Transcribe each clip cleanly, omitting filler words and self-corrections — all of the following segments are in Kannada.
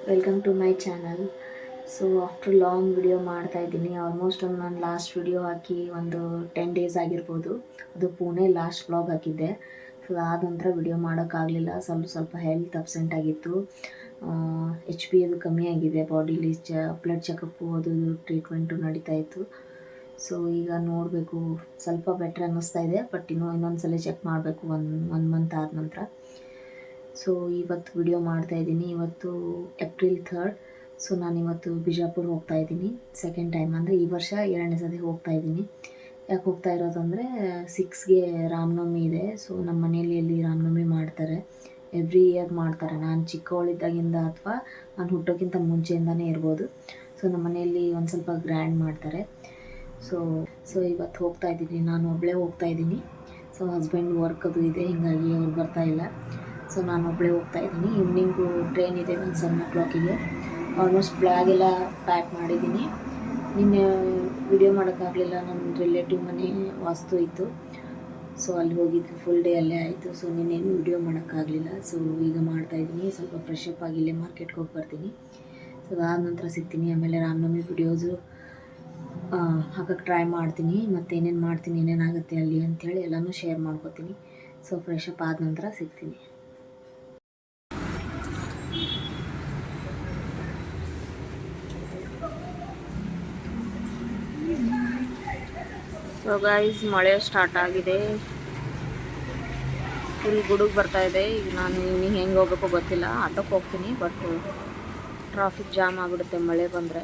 Welcome to my channel. So after long video ಮಾಡ್ತಾ ಇದ್ದೀನಿ. ಆಲ್ಮೋಸ್ಟ್ ನಾನು ಲಾಸ್ಟ್ ವಿಡಿಯೋ ಹಾಕಿ ಒಂದು 10 ಡೇಸ್ ಆಗಿರ್ಬೋದು. ಅದು ಪುಣೆ ಲಾಸ್ಟ್ ವ್ಲಾಗ್ ಹಾಕಿದ್ದೆ. ಸೊ ಆದ ನಂತರ ವಿಡಿಯೋ ಮಾಡೋಕ್ಕಾಗಲಿಲ್ಲ. ಸ್ವಲ್ಪ ಹೆಲ್ತ್ ಅಬ್ಸೆಂಟ್ ಆಗಿತ್ತು. HP ಅದು ಕಮ್ಮಿ ಆಗಿದೆ. ಬಾಡಿಲಿ ಬ್ಲಡ್ ಚೆಕಪ್ಪು ಅದು ಟ್ರೀಟ್ಮೆಂಟು ನಡೀತಾ ಇತ್ತು. ಸೊ ಈಗ ನೋಡಬೇಕು, ಸ್ವಲ್ಪ ಬೆಟ್ರ್ ಅನ್ನಿಸ್ತಾ ಇದೆ. ಬಟ್ ಇನ್ನೊಂದು ಸಲ ಚೆಕ್ ಮಾಡಬೇಕು ಒನ್ ಮಂತ್ ಆದ ನಂತರ. ಸೊ ಇವತ್ತು ವಿಡಿಯೋ ಮಾಡ್ತಾಯಿದ್ದೀನಿ. ಇವತ್ತು ಏಪ್ರಿಲ್ 3rd. ಸೊ ನಾನಿವತ್ತು ಬಿಜಾಪುರ ಹೋಗ್ತಾ ಇದ್ದೀನಿ. ಸೆಕೆಂಡ್ ಟೈಮ್ ಅಂದರೆ ಈ ವರ್ಷ 2ನೇ ಸತಿ ಹೋಗ್ತಾ ಇದ್ದೀನಿ. ಯಾಕೆ ಹೋಗ್ತಾ ಇರೋದಂದರೆ 6ಗೆ ರಾಮನವಮಿ ಇದೆ. ಸೊ ನಮ್ಮ ಮನೆಯಲ್ಲಿ ರಾಮನವಮಿ ಮಾಡ್ತಾರೆ. ಎವ್ರಿ ಇಯರ್ ಮಾಡ್ತಾರೆ. ನಾನು ಚಿಕ್ಕವಳಿದ್ದಾಗಿಂದ ಅಥವಾ ನಾನು ಹುಟ್ಟೋಕ್ಕಿಂತ ಮುಂಚೆಯಿಂದನೇ ಇರ್ಬೋದು. ಸೊ ನಮ್ಮ ಮನೆಯಲ್ಲಿ ಒಂದು ಸ್ವಲ್ಪ ಗ್ರ್ಯಾಂಡ್ ಮಾಡ್ತಾರೆ. ಸೊ ಇವತ್ತು ಹೋಗ್ತಾ ಇದ್ದೀನಿ. ನಾನು ಒಬ್ಬಳೇ ಹೋಗ್ತಾ ಇದ್ದೀನಿ. ಸೊ ಹಸ್ಬೆಂಡ್ ವರ್ಕ್ ಅದು ಇದೆ, ಹೀಗಾಗಿ ಅವ್ರು ಬರ್ತಾ ಇಲ್ಲ. ಸೊ ನಾನು ಒಬ್ಬಳೇ ಹೋಗ್ತಾ ಇದ್ದೀನಿ. ಈವ್ನಿಂಗು ಟ್ರೈನ್ ಇದೆ ಒಂದು 7 o'clockಗೆ. ಆಲ್ಮೋಸ್ಟ್ ಬ್ಯಾಗ್ ಎಲ್ಲ ಪ್ಯಾಕ್ ಮಾಡಿದ್ದೀನಿ. ನಿನ್ನೆ ವಿಡಿಯೋ ಮಾಡೋಕ್ಕಾಗಲಿಲ್ಲ. ನನ್ನ ರಿಲೇಟಿವ್ ಮನೆ ವಾಸ್ತು ಇತ್ತು. ಸೊ ಅಲ್ಲಿ ಹೋಗಿದ್ದು ಫುಲ್ ಡೇ ಅಲ್ಲೇ ಆಯಿತು. ಸೊ ನಿನ್ನೇನು ವಿಡಿಯೋ ಮಾಡೋಕ್ಕಾಗಲಿಲ್ಲ. ಸೊ ಈಗ ಮಾಡ್ತಾಯಿದ್ದೀನಿ. ಸ್ವಲ್ಪ ಫ್ರೆಶ್ ಅಪ್ ಆಗಿ ಇಲ್ಲೇ ಮಾರ್ಕೆಟ್ಗೆ ಹೋಗಿ ಬರ್ತೀನಿ. ಸೊ ಅದಾದ ನಂತರ ಸಿಗ್ತೀನಿ. ಆಮೇಲೆ ರಾಮನವಮಿ ವಿಡಿಯೋಸು ಹಾಕಕ್ಕೆ ಟ್ರೈ ಮಾಡ್ತೀನಿ. ಮತ್ತು ಏನೇನು ಮಾಡ್ತೀನಿ, ಏನೇನಾಗುತ್ತೆ ಅಲ್ಲಿ ಅಂಥೇಳಿ ಎಲ್ಲನೂ ಶೇರ್ ಮಾಡ್ಕೋತೀನಿ. ಸೊ ಫ್ರೆಶ್ ಅಪ್ ಆದ ನಂತರ ಸಿಗ್ತೀನಿ. ಸೊ ಗೈಸ್, ಮಳೆ ಸ್ಟಾರ್ಟ್ ಆಗಿದೆ. ಫುಲ್ ಗುಡುಗು ಬರ್ತಾ ಇದೆ. ಈಗ ನಾನು ಹೆಂಗೆ ಹೋಗಬೇಕು ಗೊತ್ತಿಲ್ಲ. ಆಟೋಕ್ಕೆ ಹೋಗ್ತೀನಿ, ಬಟ್ ಟ್ರಾಫಿಕ್ ಜಾಮ್ ಆಗಿಬಿಡುತ್ತೆ ಮಳೆ ಬಂದರೆ.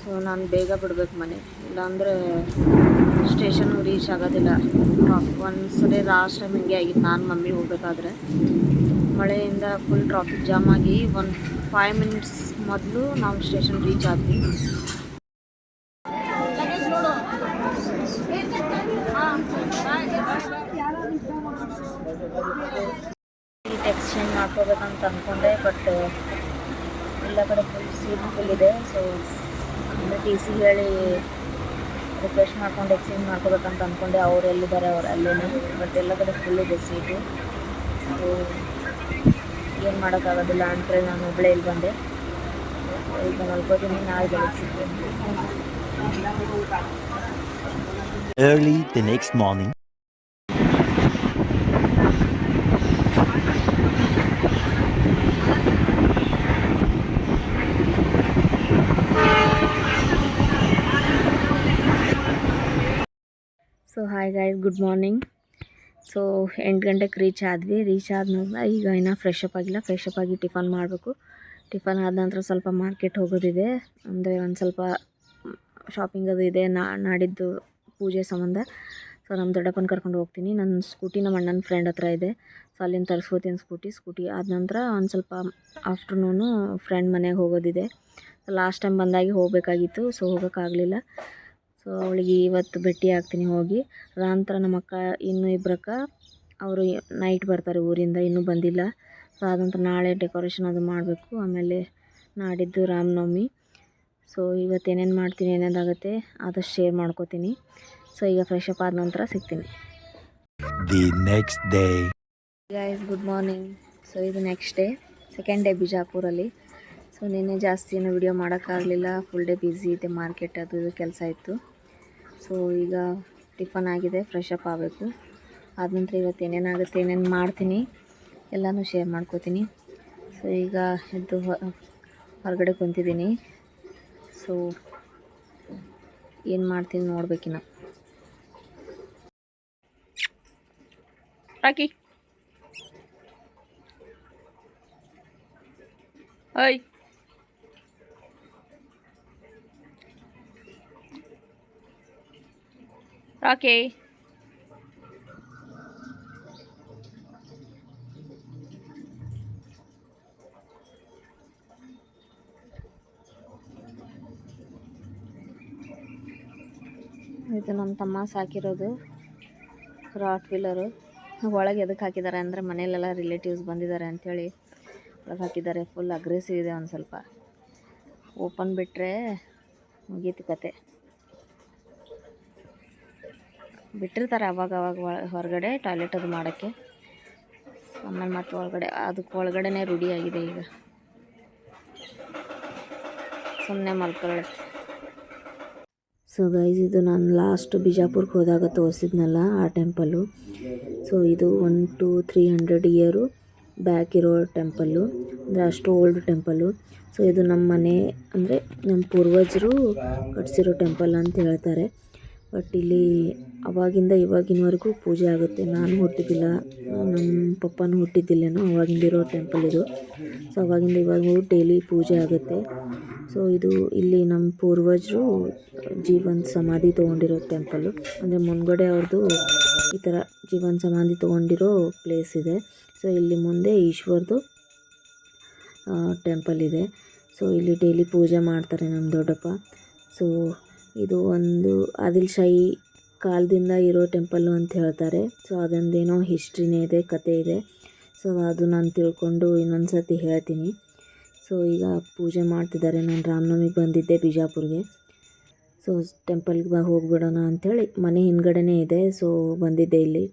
ಸೊ ನಾನು ಬೇಗ ಬಿಡಬೇಕು ಮನೆ, ಇಲ್ಲಾಂದರೆ ಸ್ಟೇಷನ್ ರೀಚ್ ಆಗೋದಿಲ್ಲ. ಟ್ರಾಫಿಕ್ ಒಂದ್ಸರಿ ಲಾಸ್ಟ್ ಟೈಮ್ ಹಿಂಗೆ ಆಗಿತ್ತು. ನಾನು ಮಮ್ಮಿ ಹೋಗ್ಬೇಕಾದ್ರೆ ಮಳೆಯಿಂದ ಫುಲ್ ಟ್ರಾಫಿಕ್ ಜಾಮ್ ಆಗಿ ಒಂದು 5 minutes ಮೊದಲು ನಾವು ಸ್ಟೇಷನ್ ರೀಚ್ ಆದ್ವಿ. ಎಕ್ಸ್ಚೇಂಜ್ ಮಾಡ್ಕೋಬೇಕಂತ ಅಂದ್ಕೊಂಡೆ, ಬಟ್ ಎಲ್ಲ ಕಡೆ ಫುಲ್ ಇದೆ. ಸೊ TC ಹೇಳಿ ರಿಕ್ವೆಸ್ಟ್ ಮಾಡ್ಕೊಂಡು ಎಕ್ಸ್ಚೇಂಜ್ ಮಾಡ್ಕೋಬೇಕಂತ ಅಂದ್ಕೊಂಡೆ. ಅವ್ರು ಎಲ್ಲಿದ್ದಾರೆ ಅವ್ರು ಅಲ್ಲೇನೆ, ಬಟ್ ಎಲ್ಲ ಕಡೆ ಫುಲ್ ಇದೆ ಸೀಟು. ಸೊ ಏನು ಮಾಡೋಕ್ಕಾಗೋದಿಲ್ಲ ಅಂತೇಳಿ ನಾನು ಒಬ್ಬಳೇ ಇಲ್ಲಿ ಬಂದೆ. ಈಗ ಮಲ್ಕೋತೀನಿ. ನಾಳೆ ಬೆಳಗ್ಗೆ ಸಿಗ್ತೀನಿ. Early the next morning. So hi guys, good morning. So 8 ಗಂಟೆಗೆ ರೀಚ್ ಆದ ನಂತರ ಈಗ ಇನ್ನೂ ಫ್ರೆಶ್ ಅಪ್ ಆಗಿಲ್ಲ. ಫ್ರೆಶ್ ಅಪ್ ಆಗಿ ಟಿಫನ್ ಮಾಡಬೇಕು. ಟಿಫನ್ ಆದ ನಂತರ ಸ್ವಲ್ಪ ಮಾರ್ಕೆಟ್ ಹೋಗೋದಿದೆ. ಅಂದರೆ ಒಂದು ಸ್ವಲ್ಪ ಶಾಪಿಂಗ್ ಅದು ಇದೆ ನಾಡಿದ್ದು ಪೂಜೆ ಸಂಬಂಧ. ಸೊ ನಮ್ಮ ದೊಡ್ಡಪ್ಪನ ಕರ್ಕೊಂಡು ಹೋಗ್ತೀನಿ. ನನ್ನ ಸ್ಕೂಟಿ ನಮ್ಮ ಅಣ್ಣನ ಫ್ರೆಂಡ್ ಹತ್ರ ಇದೆ. ಸೊ ಅಲ್ಲಿಂದ ತರಿಸ್ಕೋತೀನಿ ಸ್ಕೂಟಿ ಆದ ನಂತರ ಒಂದು ಸ್ವಲ್ಪ ಆಫ್ಟರ್ನೂನು ಫ್ರೆಂಡ್ ಮನೆಗೆ ಹೋಗೋದಿದೆ. ಲಾಸ್ಟ್ ಟೈಮ್ ಬಂದಾಗಿ ಹೋಗಬೇಕಾಗಿತ್ತು. ಸೊ ಹೋಗೋಕ್ಕಾಗಲಿಲ್ಲ. ಸೊ ಅವಳಿಗೆ ಇವತ್ತು ಭೇಟಿ ಆಗ್ತೀನಿ ಹೋಗಿ. ಅದಾನಂತರ ನಮ್ಮ ಅಕ್ಕ ಇನ್ನೂ ಇಬ್ಬರಕ್ಕ ಅವರು ನೈಟ್ ಬರ್ತಾರೆ ಊರಿಂದ, ಇನ್ನೂ ಬಂದಿಲ್ಲ. ಸೊ ಆದಂತರ ನಾಳೆ ಡೆಕೋರೇಷನ್ ಅದು ಮಾಡಬೇಕು. ಆಮೇಲೆ ನಾಡಿದ್ದು ರಾಮನವಮಿ. ಸೊ ಇವತ್ತು ಏನೇನು ಮಾಡ್ತೀನಿ, ಏನೇನಾಗುತ್ತೆ ಆದಷ್ಟು ಶೇರ್ ಮಾಡ್ಕೋತೀನಿ. ಸೊ ಈಗ ಫ್ರೆಶ್ ಅಪ್ ಆದ ನಂತರ ಸಿಗ್ತೀನಿ. The next day. Guys, good morning. So ಇದು ನೆಕ್ಸ್ಟ್ ಡೇ, ಸೆಕೆಂಡ್ ಡೇ ಬಿಜಾಪುರಲ್ಲಿ. ಸೊ ನಿನ್ನೆ ಜಾಸ್ತಿ ಏನೂ ವಿಡಿಯೋ ಮಾಡೋಕ್ಕಾಗಲಿಲ್ಲ. ಫುಲ್ ಡೇ ಬ್ಯುಸಿ ಇದೆ, ಮಾರ್ಕೆಟ್ ಅದು ಇದು ಕೆಲಸ ಇತ್ತು. ಸೊ ಈಗ ಟಿಫನ್ ಆಗಿದೆ, ಫ್ರೆಶ್ ಅಪ್ ಆಗಬೇಕು. ಆದ ನಂತರ ಇವತ್ತು ಏನೇನಾಗುತ್ತೆ, ಏನೇನು ಮಾಡ್ತೀನಿ ಎಲ್ಲನೂ ಶೇರ್ ಮಾಡ್ಕೋತೀನಿ. ಸೊ ಈಗ ಎದ್ದು ಹೊರಗಡೆ ಕುಂತಿದ್ದೀನಿ. ಸೊ ಏನು ಮಾಡ್ತೀನಿ ನೋಡ್ಬೇಕಿನ್ನ. ರಾಕಿ ಓಯ್, ರಾಕಿ ಇದು ನಮ್ಮ ತಮ್ಮ ಸಾಕಿರೋದು ರಾಟ್ ವೀಲರು. ಒಳಗೆ ಎದಕ್ಕೆ ಹಾಕಿದ್ದಾರೆ ಅಂದರೆ ಮನೆಯಲ್ಲೆಲ್ಲ ರಿಲೇಟಿವ್ಸ್ ಬಂದಿದ್ದಾರೆ ಅಂಥೇಳಿ ಒಳಗೆ ಹಾಕಿದ್ದಾರೆ. ಫುಲ್ ಅಗ್ರೆಸಿವ್ ಇದೆ. ಒಂದು ಸ್ವಲ್ಪ ಓಪನ್ ಬಿಟ್ಟರೆ ಮುಗೀತು ಕತೆ. ಬಿಟ್ಟಿರ್ತಾರೆ ಅವಾಗ ಹೊರಗಡೆ ಟಾಯ್ಲೆಟ್ ಅದು ಮಾಡೋಕ್ಕೆ. ಆಮೇಲೆ ಮತ್ತೆ ಒಳಗಡೆ ಅದಕ್ಕೆ ಒಳಗಡೆನೇ ರೂಢಿಯಾಗಿದೆ ಈಗ. ಸುಮ್ಮನೆ ಮಲ್ಕೊಳ್ಳಿ. ಸೊ ಗೈಸ್, ಇದು ನಾನು ಲಾಸ್ಟ್ ಬಿಜಾಪುರಕ್ಕೆ ಹೋದಾಗ ತೋರಿಸಿದ್ನಲ್ಲ ಆ ಟೆಂಪಲ್ಲು. ಸೊ ಇದು 100-300 ಇಯರು ಬ್ಯಾಕ್ ಇರೋ ಟೆಂಪಲ್ಲು, ಅಂದರೆ ಅಷ್ಟು ಓಲ್ಡ್ ಟೆಂಪಲ್ಲು. ಸೊ ಇದು ನಮ್ಮ ಮನೆ ಅಂದರೆ ನಮ್ಮ ಪೂರ್ವಜರು ಕಟ್ಸಿರೋ ಟೆಂಪಲ್ ಅಂತ ಹೇಳ್ತಾರೆ. ಬಟ್ ಇಲ್ಲಿ ಅವಾಗಿಂದ ಇವಾಗಿನವರೆಗೂ ಪೂಜೆ ಆಗುತ್ತೆ. ನಾನು ಹುಟ್ಟಿದ್ದಿಲ್ಲ, ನಮ್ಮ ಪಪ್ಪನೂ ಹುಟ್ಟಿದ್ದಿಲ್ಲೇನೋ, ಅವಾಗಿಂದಿರೋ ಟೆಂಪಲ್ ಇದು. ಸೊ ಅವಾಗಿಂದ ಇವಾಗೂ ಡೈಲಿ ಪೂಜೆ ಆಗುತ್ತೆ. ಸೊ ಇದು ಇಲ್ಲಿ ನಮ್ಮ ಪೂರ್ವಜರು ಜೀವನ ಸಮಾಧಿ ತೊಗೊಂಡಿರೋ ಟೆಂಪಲ್ಲು, ಅಂದರೆ ಮುಂದ್ಗಡೆ ಅವ್ರದ್ದು ಈ ಥರ ಜೀವನ ಸಮಾಧಿ ತೊಗೊಂಡಿರೋ ಪ್ಲೇಸ್ ಇದೆ. ಸೊ ಇಲ್ಲಿ ಮುಂದೆ ಈಶ್ವರದು ಟೆಂಪಲ್ ಇದೆ. ಸೊ ಇಲ್ಲಿ ಡೈಲಿ ಪೂಜೆ ಮಾಡ್ತಾರೆ ನಮ್ಮ ದೊಡ್ಡಪ್ಪ. ಸೊ ಇದು ಒಂದು ಆದಿಲ್ ಶಾಹಿ ಕಾಲದಿಂದ ಇರೋ ಟೆಂಪಲ್ಲು ಅಂತ ಹೇಳ್ತಾರೆ. ಸೊ ಅದೊಂದೇನೋ ಹಿಸ್ಟ್ರಿನೇ ಇದೆ, ಕತೆ ಇದೆ. ಸೊ ಅದು ನಾನು ತಿಳ್ಕೊಂಡು ಇನ್ನೊಂದು ಸರ್ತಿ ಹೇಳ್ತೀನಿ. ಸೊ ಈಗ ಪೂಜೆ ಮಾಡ್ತಿದ್ದಾರೆ. ನಾನು ರಾಮನವಮಿಗೆ ಬಂದಿದ್ದೆ ಬಿಜಾಪುರ್ಗೆ. ಸೊ ಟೆಂಪಲ್ಗೆ ಹೋಗ್ಬಿಡೋಣ ಅಂಥೇಳಿ, ಮನೆ ಹಿಂದ್ಗಡೆನೇ ಇದೆ. ಸೊ ಬಂದಿದ್ದೆ ಇಲ್ಲಿ.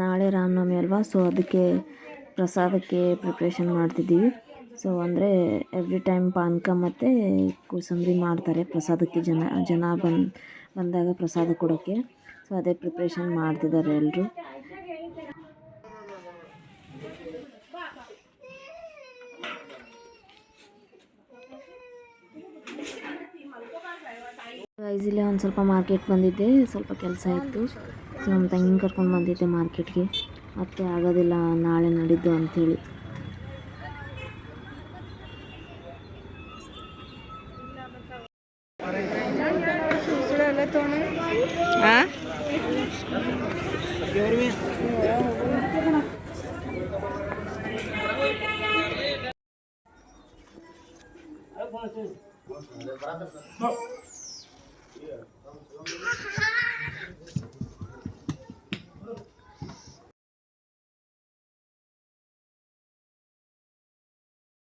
ನಾಳೆ ರಾಮನವಮಿ ಅಲ್ವಾ, ಸೊ ಅದಕ್ಕೆ ಪ್ರಸಾದಕ್ಕೆ ಪ್ರಿಪ್ರೇಷನ್ ಮಾಡ್ತಿದ್ದೀವಿ. ಸೊ ಅಂದರೆ ಎವ್ರಿ ಟೈಮ್ ಪಾನಕ ಮತ್ತು ಕೋಸಂಬರಿ ಮಾಡ್ತಾರೆ ಪ್ರಸಾದಕ್ಕೆ, ಜನ ಬಂದಾಗ ಪ್ರಸಾದ ಕೊಡೋಕ್ಕೆ. ಸೊ ಅದೇ ಪ್ರಿಪ್ರೇಷನ್ ಮಾಡ್ತಿದ್ದಾರೆ ಎಲ್ಲರೂ. ಈಸಿಲಿ ಒಂದು ಸ್ವಲ್ಪ ಮಾರ್ಕೆಟ್ ಬಂದಿದ್ದೆ, ಸ್ವಲ್ಪ ಕೆಲಸ ಇತ್ತು. ಸೊ ನಮ್ಮ ತಂಗಿನ ಕರ್ಕೊಂಡು ಬಂದಿದ್ದೆ ಮಾರ್ಕೆಟ್ಗೆ. ಮತ್ತೆ ಆಗೋದಿಲ್ಲ, ನಾಳೆ ನಡಿದ್ದು ಅಂಥೇಳಿ.